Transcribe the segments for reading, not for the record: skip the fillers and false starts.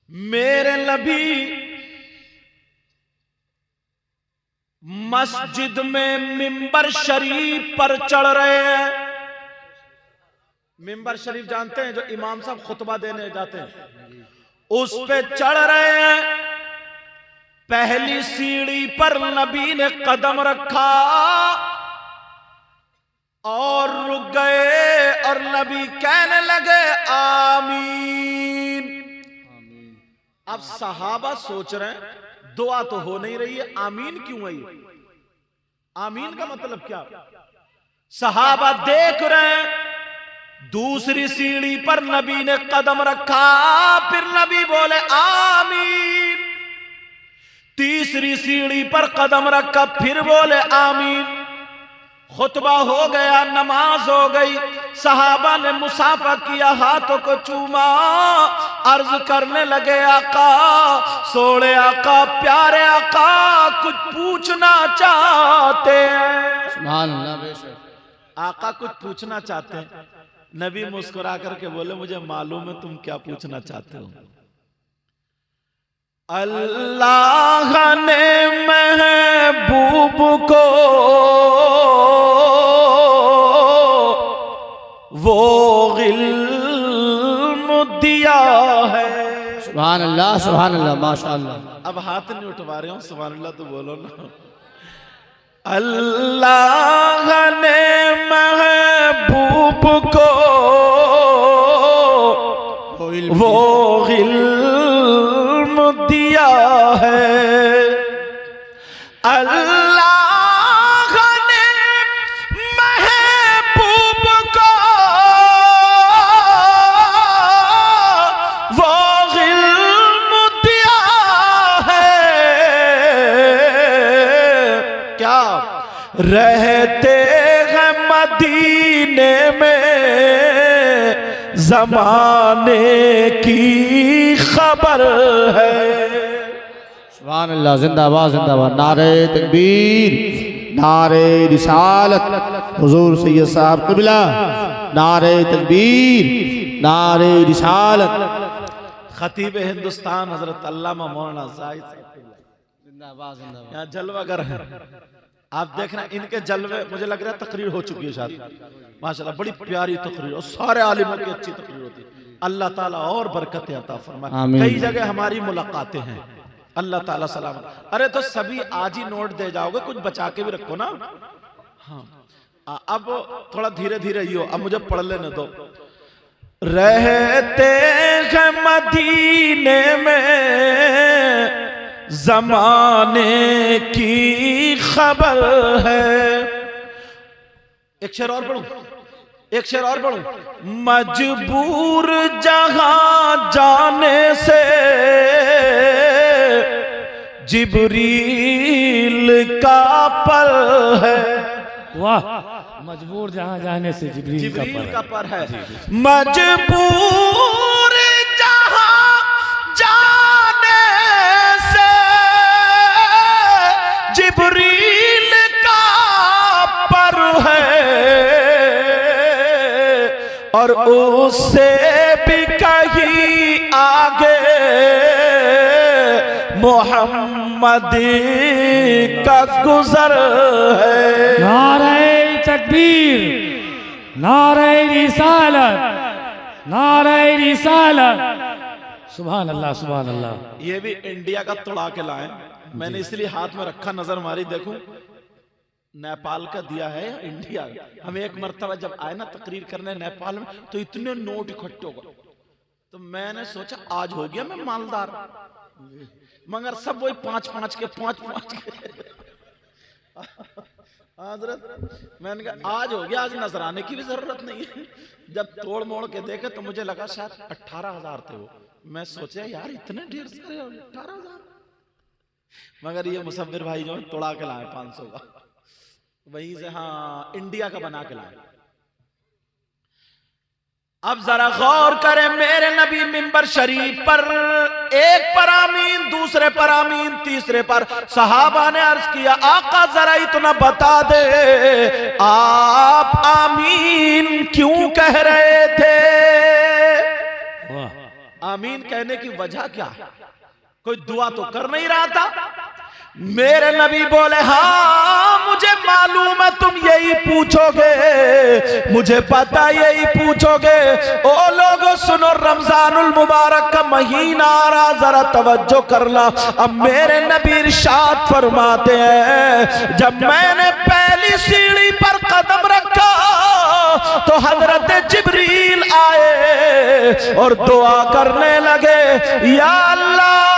मेरे नबी मस्जिद में मिंबर शरीफ पर चढ़ रहे हैं। मिंबर शरीफ जानते हैं, जो इमाम साहब खुतबा देने जाते हैं, उस पे चढ़ रहे हैं। पहली सीढ़ी पर नबी ने कदम रखा और रुक गए और नबी कहने लगे आमीन। अब सहाबा सोच रहे हैं दुआ तो हो नहीं रही है, आमीन क्यों आई? आमीन का मतलब क्या? सहाबा देख रहे हैं। दूसरी सीढ़ी पर नबी ने कदम रखा, फिर नबी बोले आमीन। तीसरी सीढ़ी पर कदम रखा, फिर बोले आमीन। खुतबा हो गया, नमाज हो गई। सहाबा ने मुसाफा किया, हाथों को चूमा, अर्ज करने लगे आका, सोने आका, प्यारे आका, कुछ पूछना चाहते हैं। सुभान अल्लाह। बेशक आका कुछ पूछना चाहते हैं। नबी मुस्कुरा करके बोले मुझे मालूम है तुम क्या पूछना चाहते हो। अल्लाह ने महबूब को वो इल्म दिया है। सुभान अल्लाह माशाअल्लाह। अब हाथ नहीं उठवा रहे हो, सुभान अल्लाह तो बोलो ना। अल्लाह ने महबूब को वो इल्म दिया है। अल्लाह ने महबूब को वो इल्म दिया है। क्या रहते हैं मदीने में ज़माने की खबर है। सुभान अल्लाह। जिंदाबाद जिंदाबाद। नारे तकबीर, नारे रिसालत, हुजूर सैयद साहब क़िबला, नारे तकबीर, नारे रिसालत। खतीब हिंदुस्तान हजरत अल्लामा मौलाना जाहिद जिंदाबाद जिंदाबाद। यहाँ जलवागर है, आप देख रहे हैं। इनके जलवे मुझे लग रहा है तकरीर हो चुकी है शायद। माशाल्लाह बड़ी प्यारी तकरीर, और सारे आलिमों की अच्छी तकरीर होती है। अल्लाह ताला और बरकतें अता फरमाए। कई जगह हमारी मुलाकातें हैं, अल्लाह ताला सलामत। अरे तो सभी आज ही नोट दे जाओगे, कुछ बचा के भी रखो ना। हाँ अब थोड़ा धीरे धीरे ही हो, अब मुझे पढ़ लेने दो। रहते हैं मदीने में ज़माने की खबर है। एक शेर और पढ़ूं, एक शेर और पढ़ूं। मजबूर जहां जाने से जिब्रील का पर है। वाह, मजबूर जहां जाने से जिब्रील का पर है। मजबूर जहां जाने से जिब्रील का पर है, और उससे भी कहीं आगे मोहम्मद का गुजर है। नारे तकबीर, नारे रिसालत, नारे रिसालत। सुभान अल्लाह सुभान अल्लाह। ये भी इंडिया का तोड़ा के लाए, मैंने इसलिए हाथ में रखा, नजर मारी, देखूं नेपाल का दिया है या इंडिया। हम एक मर्तबा जब आए ना तकरीर करने नेपाल में, तो इतने नोट इकट्ठे हो गए, तो मैंने सोचा आज हो गया मैं मालदार। मगर सब वही 5-5 के 5-5 के। हजरत मैंने कहा आज हो गया, आज नजराने की भी जरूरत नहीं है। जब तोड़ मोड़ के देखे तो मुझे लगा शायद 18,000 थे वो। मैं सोचा यार इतने ढेर सारे 18,000, मगर ये मुसव्विर भाई जो तोड़ा के लाए 500 का, वहीं से हाँ इंडिया का बना के लाए। अब जरा गौर करें, मेरे नबी मिंबर शरीफ पर एक पर आमीन, दूसरे पर आमीन, तीसरे पर सहाबा ने अर्ज किया आका जरा इतना बता दे, आप आमीन क्यों कह रहे थे? आमीन कहने की वजह क्या है? कोई दुआ तो कर नहीं रहा था। मेरे नबी बोले हाँ मुझे मालूम है तुम यही पूछोगे, मुझे पता यही पूछोगे। ओ लोगों सुनो, रमजानुल मुबारक का महीना आ रहा, जरा तवज्जो करना। अब मेरे नबी इरशाद फरमाते हैं, जब मैंने पहली सीढ़ी पर कदम रखा तो हजरत जिब्रील आए और दुआ करने लगे, या अल्लाह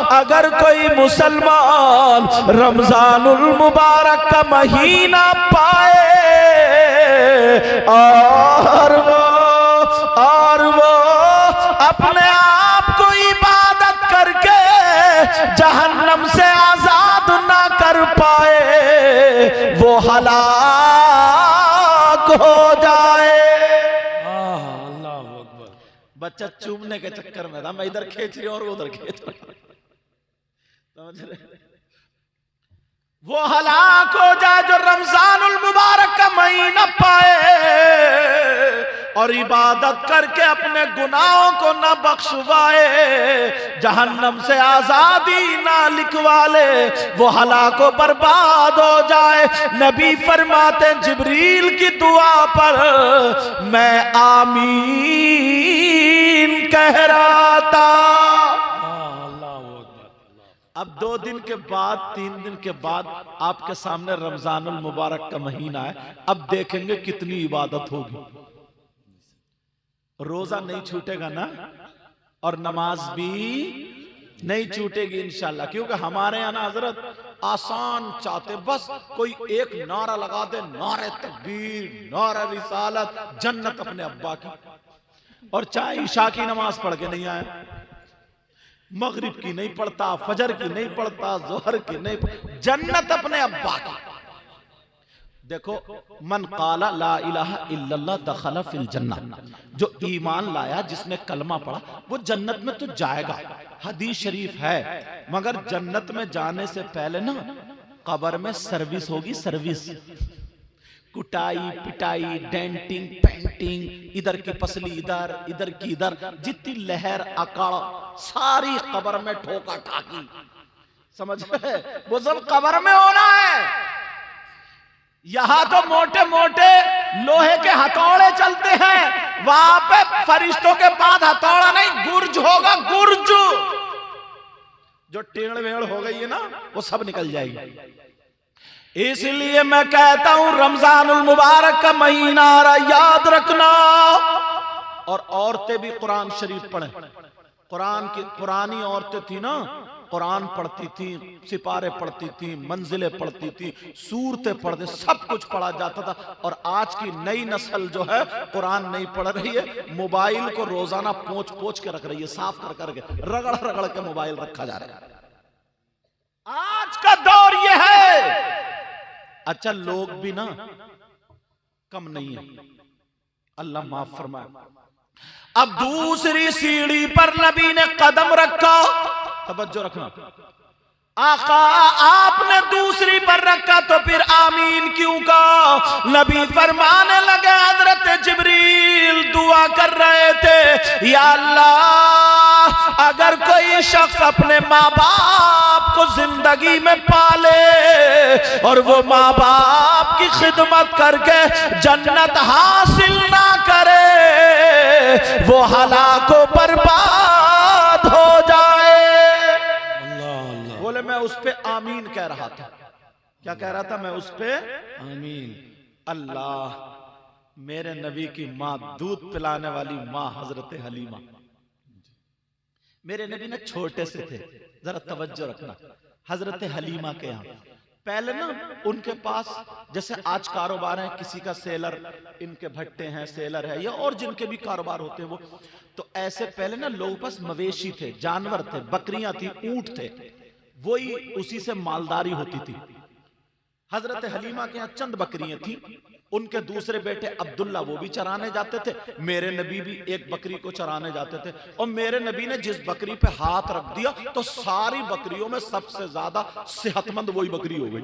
अगर कोई मुसलमान रमजानुल मुबारक का महीना पाए और वो अपने आप को इबादत करके जहन्नम से आजाद ना कर पाए, वो हलाक हो जाए। अल्लाह अकबर। बच्चा चूमने के चक्कर में था, मैं इधर खींच रही हूं और वो उधर खींच रहा, समझ रहे? वो हलाक हो जाए जो रमजानुल मुबारक का महीना पाए और इबादत करके अपने गुनाहों को न बख्शवाए, जहन्नम से आजादी ना लिखवा ले, वो हलाक व बर्बाद हो जाए। नबी फरमाते जिब्रील की दुआ पर मैं आमीन कह रहा था। अब 2 दिन के बाद 3 दिन के बाद आपके सामने रमजानुल मुबारक का महीना है, अब देखेंगे कितनी इबादत होगी। रोजा नहीं छूटेगा ना, और नमाज भी नहीं छूटेगी इंशाल्लाह, क्योंकि हमारे यहाँ ना हजरत आसान चाहते, बस कोई एक नारा लगा दे, नारे तकबीर, नारा रिसालत, जन्नत अपने अब्बा की, और चाहे ईशा की नमाज पढ़ के नहीं आए, मगरिब की नहीं पढ़ता, फजर की नहीं पढ़ता, जोहर की नहीं, जन्नत अपने अब्बा की। देखो, मन काला ला इलाहा इल्लल्लाह दखला फिल जन्नह, जो ईमान लाया, जिसने कलमा पढ़ा, वो जन्नत में तो जाएगा। हदीस शरीफ है, मगर जन्नत में जाने से पहले ना कब्र में सर्विस होगी, सर्विस, कुटाई पिटाई, डेंटिंग पेंटिंग, इधर की पसली इधर, इधर की इधर, जितनी लहर अकड़ सारी कब्र में ठोका ठाकी, समझ रहे? वो सब कब्र में होना है। यहां तो मोटे मोटे लोहे के हथौड़े चलते हैं, वहां पे फरिश्तों के बाद हथौड़ा नहीं, गुर्ज होगा, गुर्ज। जो टेढ़ वेड़ हो गई है ना, वो सब निकल जाएगी। इसलिए मैं कहता हूं रमजानुल मुबारक का महीना आ रहा, याद रखना। और औरतें भी कुरान शरीफ पढ़ें। कुरान की पुरानी औरतें थी ना, कुरान पढ़ती थी, सिपारे पढ़ती थी, मंजिलें पढ़ती थी, सूरतें पढ़ते, सब कुछ पढ़ा जाता था। और आज की नई नस्ल जो है कुरान नहीं पढ़ रही है, मोबाइल को रोजाना पोंछ पोंछ के रख रही है, साफ कर करके, रगड़ रगड़ के मोबाइल रखा जा रहा है। आज का दौर यह है। अच्छा, लोग भी ना कम नहीं है, अल्लाह माफ फरमाए। अब दूसरी सीढ़ी पर नबी ने कदम रखा, तवज्जो रखना, आका आपने दूसरी पर रखा तो फिर आमीन क्यों कहा? नबी फरमाने लगे, हजरत जिब्रील दुआ कर रहे थे, या अल्लाह अगर कोई शख्स अपने माँ बाप को जिंदगी में पाले और वो माँ बाप की खिदमत करके जन्नत हासिल ना करे, वो हलाक व बर्बाद हो जाए। बोले मैं उस पे आमीन कह रहा था। क्या कह रहा था? मैं उस पे आमीन। अल्लाह, मेरे नबी की माँ, दूध पिलाने वाली माँ हजरत हलीमा, मेरे नबी ने छोटे से थे, जरा तवज्जो रखना। हजरत हलीमा के यहाँ पहले ना उनके पास, जैसे आज कारोबार है, किसी का सेलर, इनके भट्टे हैं, सेलर है, या और जिनके भी कारोबार होते हैं वो, तो ऐसे पहले ना लोगों के पास मवेशी थे, जानवर थे, बकरियां थी, ऊंट थे, वही उसी से मालदारी होती थी। हजरत हलीमा के यहाँ चंद बकरियां थी, उनके दूसरे बेटे अब्दुल्ला वो भी चराने जाते थे, मेरे नबी भी एक बकरी को चराने जाते थे। और मेरे नबी ने जिस बकरी पे हाथ रख दिया तो सारी बकरियों में सबसे ज्यादा सेहतमंद वही बकरी हो गई।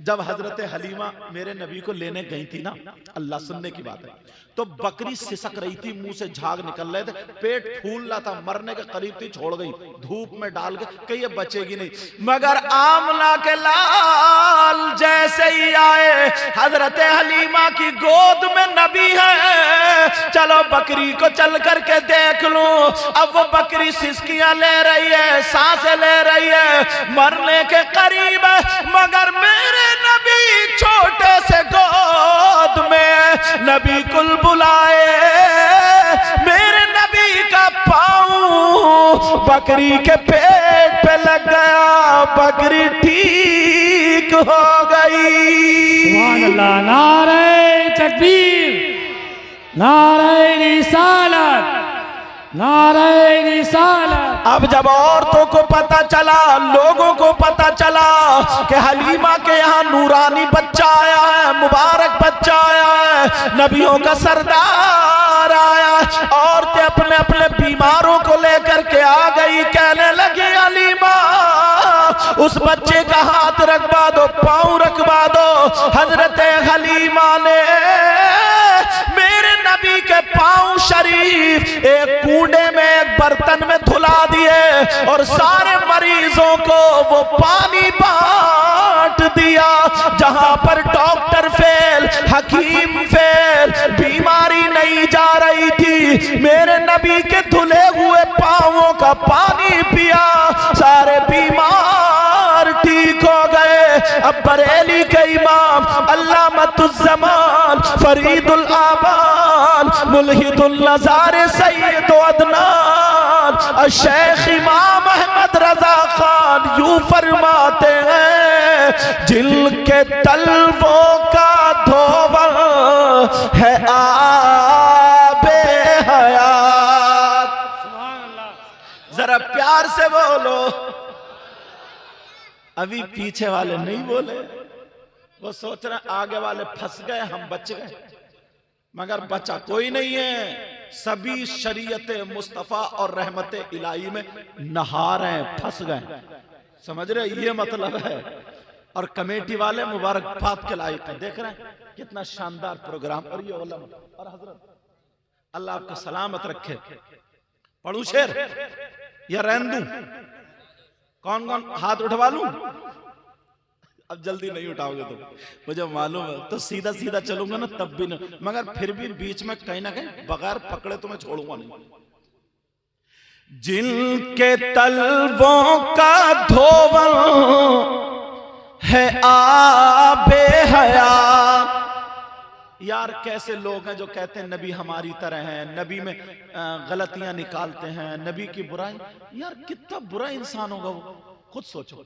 जब हजरत हलीमा मेरे नबी को लेने गई थी ना, अल्लाह सुनने की बात है, तो बकरी सिसक रही थी, मुंह से झाग निकल रहे थे, पेट फूल रहा था, मरने के करीब थी, छोड़ गई धूप में डाल के कहीं ये बचेगी नहीं। मगर आमना के लाल जैसे ही आए, हजरत हलीमा की गोद में नबी है, चलो बकरी को चल करके देख लूं। अब वो बकरी सिसकियां ले रही है, सांसें ले रही है, मरने के करीब है, मगर मेरे नबी छोटे से गोद में नबी कुल बुलाए, मेरे नबी का पाँव बकरी के पेट पे लग गया, बकरी ठीक हो गई। सुभान अल्लाह। नारे तकबीर, नारे रिसालत, नारे रिसालत। अब जब औरतों को पता चला, लोगों को पता चला कि हलीमा के यहाँ नूरानी बच्चा आया है, मुबारक बच्चा आया है, नबियों का सरदार आया, औरतें अपने अपने बीमारों को लेकर के आ गई, कहने लगी हलीमा उस बच्चे का हाथ रखवा दो, पाँव रखवा दो। हजरत हलीमा ने मेरे नबी के पाँव शरीफ एक कूड़े में, एक बर्तन में धुला दिए और सारे मरीजों को वो पानी बांट दिया। जहां पर डॉक्टर फेल, हकीम फेल, बीमारी नहीं जा रही थी, मेरे नबी के धुले हुए पाँवों का पानी पिया, सारे बीमार ठीक हो गए। अब बरेली के इमाम अल्लामतुज़्ज़मान, फरीदुल आबाद, मुल्हिदुल नज़ारे, सैयद अदनान, शेख इमाम अहमद रजा खान यूं फरमाते हैं, जिनके तलवों का धोवल है आबे हयात। जरा प्यार से बोलो। अभी पीछे वाले नहीं बोले, वो सोच रहे आगे वाले फंस गए, हम बच गए, मगर बचा कोई नहीं है। सभी शरीयत मुस्तफ़ा और रहमत इलाही में नहा रहे हैं, फंस गए, समझ रहे, ये मतलब है। और कमेटी वाले मुबारकबाद के लायक है, देख रहे हैं कितना शानदार प्रोग्राम। और ये उलमा और हजरत, अल्लाह आपको सलामत रखे। पढ़ू शेर या रहन दूं? कौन कौन हाथ उठवा लूं? अब जल्दी नहीं उठाओगे तो मुझे मालूम है, तो सीधा सीधा चलूंगा ना तब भी ना, मगर फिर भी बीच में कहीं ना कहीं बगैर पकड़े तो मैं छोड़ूंगा नहीं। जिनके तलवों का धोवल है आबे हयात। यार कैसे लोग हैं जो कहते हैं नबी हमारी तरह हैं, नबी में गलतियां निकालते हैं, नबी की बुराई। यार कितना बुरा इंसान होगा वो, खुद सोचो।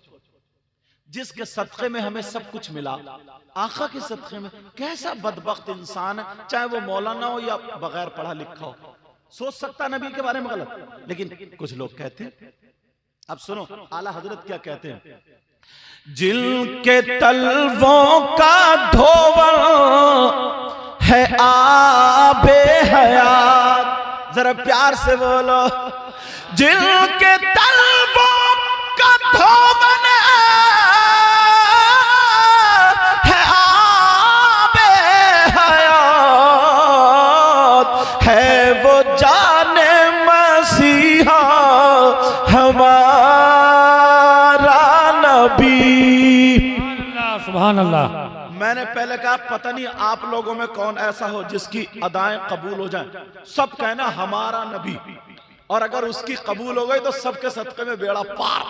जिसके सदक़े में हमें सब कुछ मिला, आका के सदक़े में, कैसा बदबख्त इंसान है, चाहे वो मौलाना हो या बगैर पढ़ा लिखा हो, सोच सकता नबी के बारे में गलत। लेकिन कुछ लोग कहते हैं, अब सुनो आला हजरत क्या कहते हैं, जिनके तलवों का धोवल है आबे हयात। जरा प्यार से बोलो। जिनके तलवों का धोवल है आबे हयात, है वो जाने मसीहा हमारा नबी। सुभान अल्लाह। मैंने पहले कहा पता नहीं आप लोगों में कौन ऐसा हो जिसकी अदाएं कबूल हो जाएं। सब कहना हमारा नबी, और अगर उसकी कबूल हो गई तो सबके सदक़े में बेड़ा पार।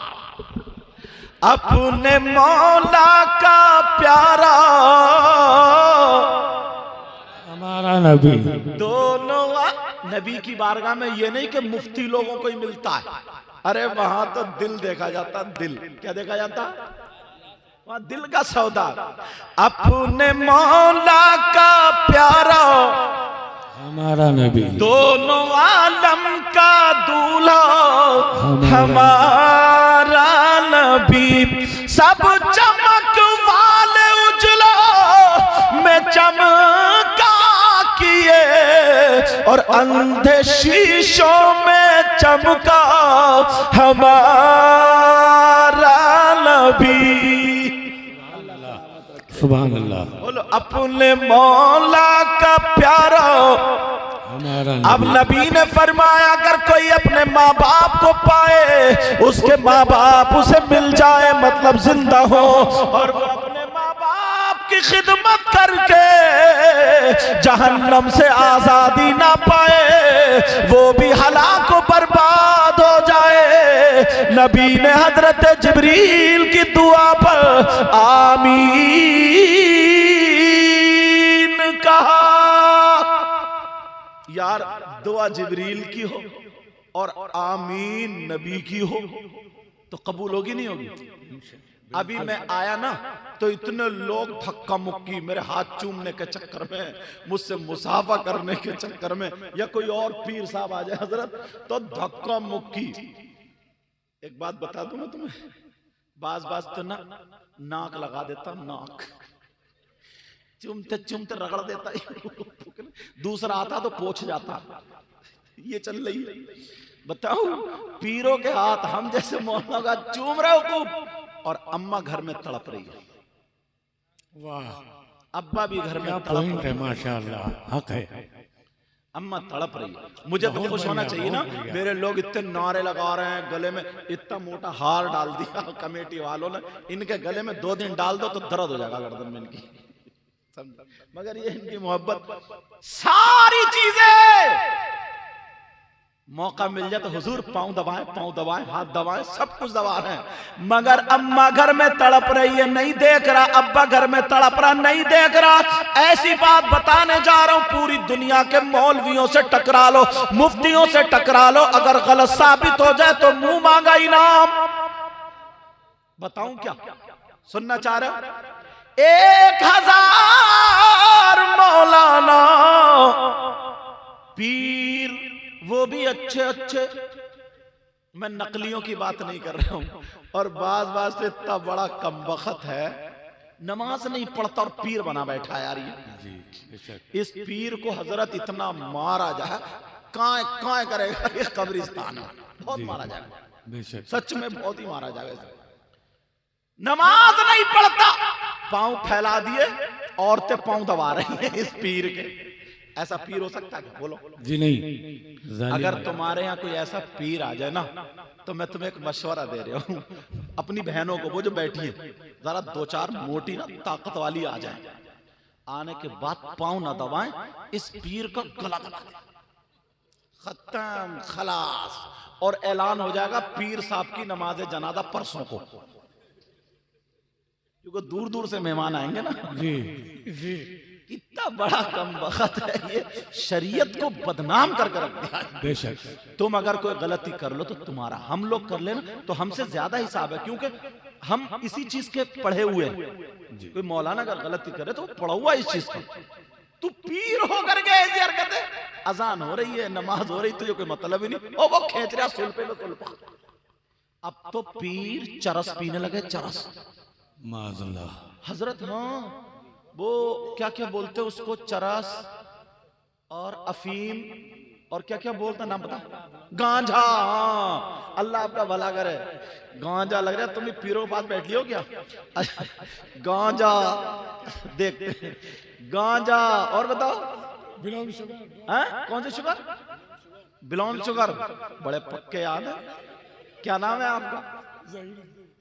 अपने मौला का प्यारा हमारा नबी। दोनों नबी की बारगाह में ये नहीं कि मुफ्ती लोगों को ही मिलता है, अरे वहां तो दिल देखा जाता। दिल क्या देखा जाता? वहां दिल का सौदा। अपने मौला का प्यारा हमारा नबी, दोनों आलम का दूल्हा हमारा नबी। सब चमक वाले उजला में चमका किए, और अंधे शीशों में चमका हमारा नबी। सुभान अल्लाह। बोलो अपने मौला का प्यारा। हमारा अब नबी ने फरमाया अगर कोई अपने माँ बाप को पाए, उसके माँ बाप उसे मिल जाए मतलब जिंदा हो, और वो अपने माँ बाप की खिदमत करके जहन्नम से आजादी ना पाए, वो भी हलाक बर्बाद हो जाए। नबी ने हजरत जिब्रील की दुआ पर आमीन कहा। यार दुआ जिब्रील की हो और आमीन नबी की हो तो कबूल होगी नहीं होगी? अभी मैं आया ना तो इतने लोग धक्का मुक्की मेरे हाथ चूमने के चक्कर में, मुझसे मुसाफा करने के चक्कर में, या कोई और पीर साहब आ जाए हजरत तो धक्का मुक्की। एक बात बता दूं मैं तुम्हें, बाज तो ना नाक लगा देता, नाक चुमते चुमते रगड़ देता, दूसरा आता तो पोंछ जाता। ये चल रही है। बताओ पीरों के हाथ हम जैसे मौलाना का चूम रहे हो खूब, और अम्मा घर में तड़प रही है, वाह, अब्बा भी घर में तड़प पॉइंट है, माशाअल्लाह, हक है। अम्मा तड़प रही है। मुझे तो खुश होना चाहिए ना, मेरे लोग इतने नारे लगा रहे हैं, गले में इतना मोटा हार डाल दिया कमेटी वालों ने, इनके गले में 2 दिन डाल दो तो दर्द हो जाएगा गर्दन में इनकी। मगर ये इनकी मोहब्बत, सारी चीजें मौका मिल जाए तो हुजूर पांव दबाएं, हाथ दबाएं, सब कुछ दबा रहे हैं। मगर अम्मा घर में तड़प रही है, नहीं देख रहा, अब्बा घर में तड़प रहा, नहीं देख रहा। ऐसी बात बताने जा रहा हूं, पूरी दुनिया के मौलवियों से टकरा लो, मुफ्तियों से टकरा लो, अगर गलत साबित हो जाए तो मुंह मांगा इनाम। बताऊं क्या सुनना चाह रहे हो? 1000 मौलाना पीर, वो भी अच्छे, मैं नकलियों की बात नहीं कर रहा हूं, और बाज से इतना बड़ा कमबख्त है, नमाज नहीं पढ़ता और पीर बना बैठा यार। ये इस पीर को हजरत इतना मारा जाए, काय करेगा ये कब्रिस्तान में, बहुत मारा जाएगा, सच में बहुत ही मारा जाएगा। नमाज नहीं पढ़ता, पांव फैला दिए, औरतें पांव दबा रही हैं इस पीर के। ऐसा पीर हो सकता है? बोलो जी नहीं। अगर तुम्हारे यहाँ कोई ऐसा पीर आ जाए ना, तो मैं तुम्हें एक मशवरा दे रहा हूँ, अपनी बहनों को, वो जो बैठी है, जरा 2-4 मोटी ना ताकत वाली आ जाए, आने के बाद पांव ना दबाएं, इस पीर का गला दबा दें, खत्म, खलास, और ऐलान हो जाएगा पीर साहब की नमाज जनाजा परसों को, क्योंकि दूर दूर से मेहमान आएंगे ना। जी कितना बड़ा कमबख्त है ये, शरीयत को बदनाम करके रख दिया। बेशक तुम अगर कोई गलती कर लो तो तुम्हारा, हम लोग कर लेना तो हमसे ज्यादा हिसाब है, क्योंकि हम इसी चीज के पढ़े हुए हैं। कोई मौलाना अगर गलती करे तो पढ़ा हुआ इस चीज का। तू पीर होकर के ऐसी हरकतें, अजान हो रही है, नमाज हो रही, तुझे कोई मतलब ही नहीं, और वो खेच रहा सुल्फे में सुल्फा। अब तो पीर चरस पीने लगे, चरस, माज़अल्लाह हजरत। हाँ, वो क्या क्या बोलते हैं उसको, चरस और अफीम और क्या क्या बोलते हैं, नाम बता, गांजा। हाँ, अल्लाह आपका भला करे। गांजा लग रहा है तुम पीरों के पास बैठ लियो क्या? गांजा देखते हैं, गांजा। और बताओ बिलोंग शुगर, हैं? कौन सी शुगर? बिलोंग शुगर, बड़े पक्के याद है। क्या नाम है आपका?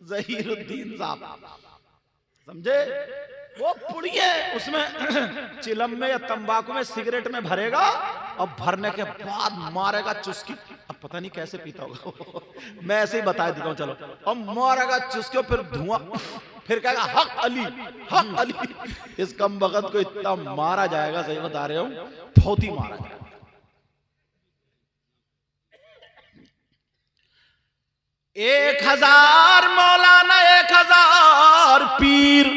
जहीरुद्दीन साहब, समझे? वो पुड़िए उसमें चिलम में या तंबाकू में, सिगरेट में भरेगा, और भरने के बाद मारेगा चुस्की। अब पता नहीं कैसे पीता होगा मैं ऐसे ही बता देता हूँ, चलो। और मारेगा चुस्की, फिर धुआं, फिर कहेगा हक अली, हक अली। इस कमबख्त को इतना मारा जाएगा, सही बता रहे हो, बहुत ही मारा जाएगा। 1000 मौलाना, 1000 पीर,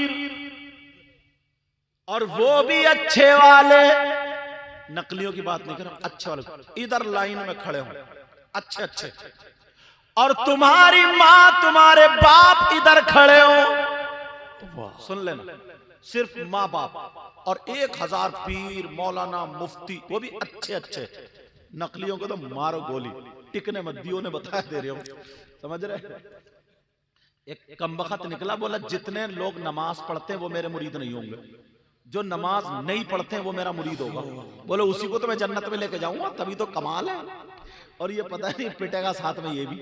और वो भी अच्छे वाले, नकलियों की बात नहीं कर रहा, अच्छे वाले, इधर लाइन में खड़े हो, अच्छे, और तुम्हारी माँ, तुम्हारे बाप इधर खड़े हो। सुन लेना, सिर्फ माँ बाप, और 1000 पीर, मौलाना, मुफ्ती, वो भी अच्छे। नकलियों को तो मारो गोली, टिकने मत दियो, ने बताया दे रहे हो, समझ रहे? एक कमबख्त निकला, बोला जितने लोग नमाज पढ़ते हैं वो मेरे मुरीद नहीं होंगे, जो नमाज नहीं पढ़ते हैं वो मेरा मुरीद होगा। बोले उसी को तो मैं जन्नत में लेके जाऊंगा, तभी तो कमाल है। और ये पता नहीं पिटेगा साथ में ये भी।